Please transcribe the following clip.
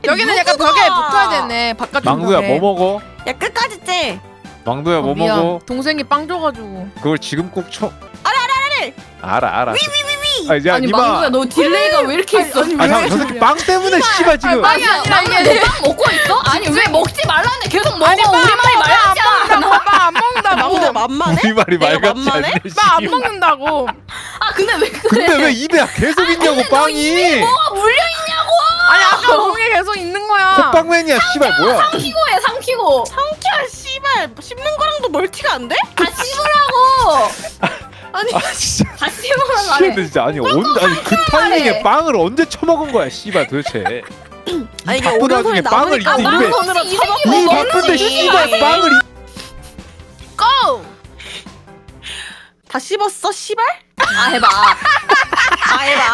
여기는 약간 벽에 붙어야 되네. 바깥쪽 망두야 벽에. 뭐 먹어? 야 끝까지 째. 망두야 뭐 미안. 먹어? 동생이 빵 줘가지고. 그걸 지금 꼭 쳐. 알아. 알아. 아 이제 아니 이봐. 망구야 너 딜레이가 왜 이렇게 있어? 아 저 새끼 빵 때문에 씨발 지금. 빵이 아니라 이게. 너빵 먹고 있어? 아니 왜 먹지 말라는데 계속 먹어. 아니 우리 말이 말하지 않아. 빵안 먹는다고. 망두 만만해? 우리 말이 내가 말 같지 만만해? 않네. 빵안 씨발. 먹는다고. 아 근데 왜 그래? 근데 왜 입에 계속 있냐고 빵이. 뭐가 물려 있냐고. 아니 아까 목에 계속 있는 거야. 호빵맨이야 씨발 뭐야? 삼키고 해 삼키고. 상쾌한 씨발 씹는 거랑도 멀티가 안 돼? 다 씹으라고. 아니 아 진짜. 다 씹으라고 씨발 말해. 진짜 아니 아니 그 타이밍에 빵을 언제 처먹은 거야 씨발 도대체. 아니 이게 바쁜 와중에 오른손에 빵을 남으니까 입에. 오른손으로 이 쳐먹고 새끼 이 뭐 바쁜데 먹는지. 씨발 빵을 고! 다 씹었어 씨발? 아 해봐. 아 해봐.